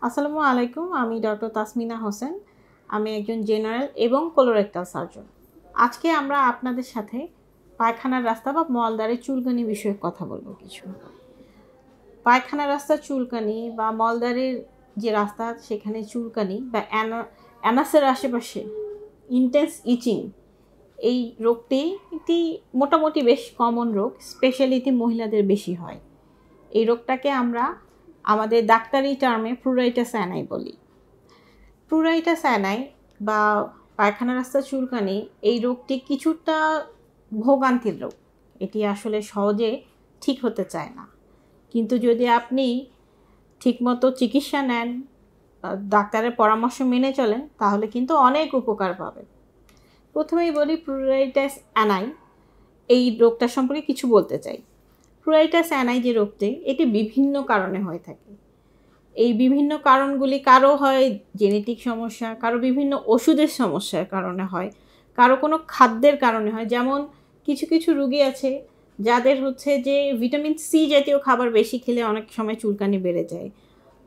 আসসালামু আলাইকুম। আমি ডক্টর তাসমিনা হোসেন। আমি একজন জেনারেল এবং কোলোরেক্টাল সার্জন। আজকে আমরা আপনাদের সাথে পায়খানার রাস্তা বা মলদ্বারের চুলকানি বিষয়ে কথা বলবো কিছু। পায়খানার রাস্তার চুলকানি বা মলদ্বারের যে রাস্তা সেখানে চুলকানি বা অ্যানাসের আশেপাশে ইন্টেন্স ইচিং, এই রোগটি একটি মোটামুটি বেশ কমন রোগ, স্পেশালিটি মহিলাদের বেশি হয়। এই রোগটাকে আমরা আমাদের ডাক্তারি টার্মে প্রুরাইটাস অ্যানাই বলি। প্রুরাইটাস অ্যানাই বা পায়খানা রাস্তার চুলকানি এই রোগটি কিছুটা ভোগান্তির রোগ। এটি আসলে সহজে ঠিক হতে চায় না, কিন্তু যদি আপনি ঠিকমতো চিকিৎসা নেন, ডাক্তারের পরামর্শ মেনে চলেন, তাহলে কিন্তু অনেক উপকার পাবেন। প্রথমেই বলি প্রুরাইটাস অ্যানাই এই রোগটা সম্পর্কে কিছু বলতে চাই। প্রুরাইটাস অ্যানাই যে রোগটি, এটি বিভিন্ন কারণে হয়ে থাকে। এই বিভিন্ন কারণগুলি কারো হয় জেনেটিক সমস্যা, কারো বিভিন্ন ওষুধের সমস্যার কারণে হয়, কারো কোনো খাদ্যের কারণে হয়। যেমন কিছু কিছু রোগী আছে যাদের হচ্ছে যে ভিটামিন সি জাতীয় খাবার বেশি খেলে অনেক সময় চুলকানি বেড়ে যায়।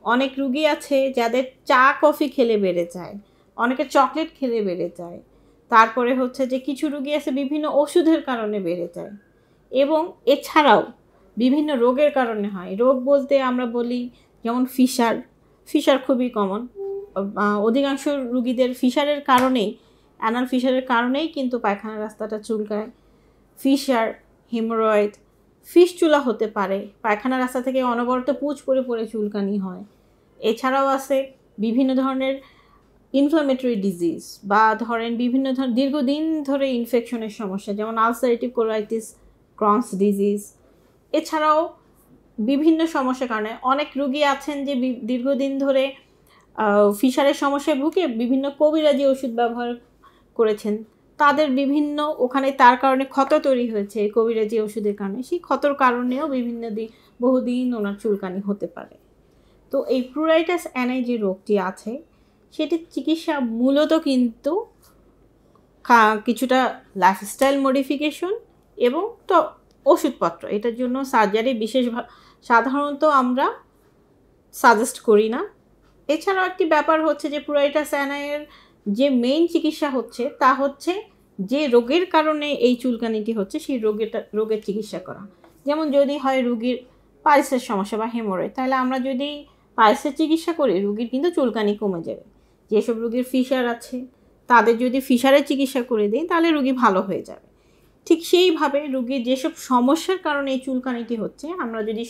অনেক রোগী আছে যাদের চা কফি খেলে বেড়ে যায়, অনেকে চকলেট খেলে বেড়ে যায়। তারপরে হচ্ছে যে কিছু রোগী আছে বিভিন্ন ওষুধের কারণে বেড়ে যায়, এবং এছাড়াও বিভিন্ন রোগের কারণে হয়। রোগ বলতে আমরা বলি যেমন ফিশার খুবই কমন। অধিকাংশ রুগীদের ফিশারের কারণেই, অ্যানাল ফিশারের কারণেই কিন্তু পায়খানা রাস্তাটা চুলকায়। ফিশার, হিমোরয়েড, ফিস্টুলা হতে পারে, পায়খানা রাস্তা থেকে অনবরত পুঁজ পড়ে পড়ে চুলকানি হয়। এছাড়াও আছে বিভিন্ন ধরনের ইনফ্লামেটরি ডিজিজ, বা ধরেন বিভিন্ন ধরনের দীর্ঘদিন ধরে ইনফেকশনের সমস্যা, যেমন আলসারেটিভ কোলাইটিস, ক্রনস ডিজিজ। এছাড়াও বিভিন্ন সমস্যার কারণে অনেক রোগী আছেন যে দীর্ঘদিন ধরে ফিশারের সমস্যায় ভুগে বিভিন্ন কবিরাজি ওষুধ ব্যবহার করেছেন, তাদের বিভিন্ন ওখানে তার কারণে ক্ষত তৈরি হয়েছে কবিরাজি ওষুধের কারণে। সেই ক্ষতর কারণেও বহুদিন ওনার চুলকানি হতে পারে। তো এই প্রুরাইটাস অ্যানাই যে রোগটি আছে, সেটির চিকিৎসা মূলত কিন্তু কিছুটা লাইফস্টাইল মডিফিকেশন এবং তো ওষুধপত্র। এটার জন্য সার্জারি সাধারণত আমরা সাজেস্ট করি না। এছাড়াও একটি ব্যাপার হচ্ছে যে প্রুরাইটাস অ্যানাইয়ের যে মেইন চিকিৎসা হচ্ছে তা হচ্ছে যে রোগের কারণে এই চুলকানিটি হচ্ছে সেই রোগের চিকিৎসা করা। যেমন যদি হয় রুগীর পাইলসের সমস্যা বা হেমোরয়েড, তাহলে আমরা যদি পাইলসের চিকিৎসা করি রুগীর কিন্তু চুলকানি কমে যাবে। যেসব রুগীর ফিশার আছে তাদের যদি ফিশারের চিকিৎসা করে দিই তাহলে রুগী ভালো হয়ে যাবে। ঠিক সেইভাবে রুগীর যেসব সমস্যার কারণে এই চুলকানিটি হচ্ছে, আমরা যদি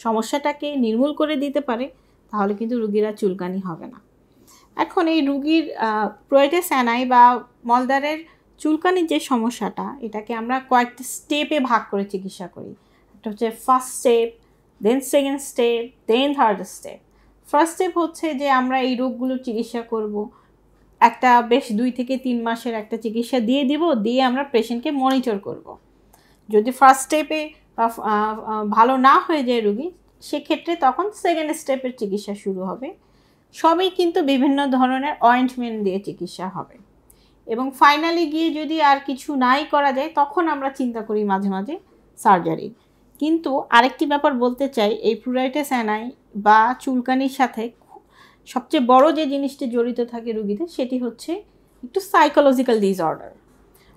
সমস্যাটাকে নির্মূল করে দিতে পারি, তাহলে কিন্তু রুগীরা চুলকানি হবে না। এখন এই রুগীর প্রুরাইটাস অ্যানাই বা মলদ্বারের চুলকানির যে সমস্যাটা, এটাকে আমরা কয়েকটা স্টেপে ভাগ করে চিকিৎসা করি। একটা হচ্ছে first step, then second step, then third step. First step হচ্ছে যে আমরা এই রোগগুলোর চিকিৎসা করব, একটা বেশ 2 থেকে 3 মাসের একটা চিকিৎসা দিয়ে আমরা পেশেন্টকে মনিটর করব। যদি ফার্স্ট স্টেপে ভালো না হয়ে যায় রুগী, সেক্ষেত্রে তখন সেকেন্ড স্টেপের চিকিৎসা শুরু হবে। সবই কিন্তু বিভিন্ন ধরনের অয়েন্টমেন্ট দিয়ে চিকিৎসা হবে, এবং ফাইনালি গিয়ে যদি আর কিছু নাই করা যায়, তখন আমরা চিন্তা করি মাঝে মাঝে সার্জারি। কিন্তু আরেকটি ব্যাপার বলতে চাই, এই প্রুরাইটাস অ্যানাই বা চুলকানির সাথে সবচেয়ে বড় যে জিনিসটি জড়িত থাকে রুগীদের, সেটি হচ্ছে একটু সাইকোলজিক্যাল ডিসঅর্ডার।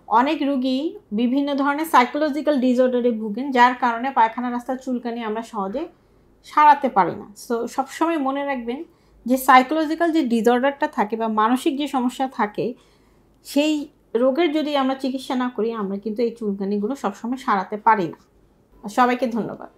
অনেক রুগী বিভিন্ন ধরনের সাইকোলজিক্যাল ডিসঅর্ডারে ভুগেন, যার কারণে পায়খানা রাস্তার চুলকানি আমরা সহজে সারাতে পারি না। সো সবসময় মনে রাখবেন যে সাইকোলজিক্যাল যে ডিসঅর্ডারটা থাকে বা মানসিক যে সমস্যা থাকে, সেই রোগের যদি আমরা চিকিৎসা না করি, আমরা কিন্তু এই চুলকানিগুলো সবসময় সারাতে পারি না। সবাইকে ধন্যবাদ।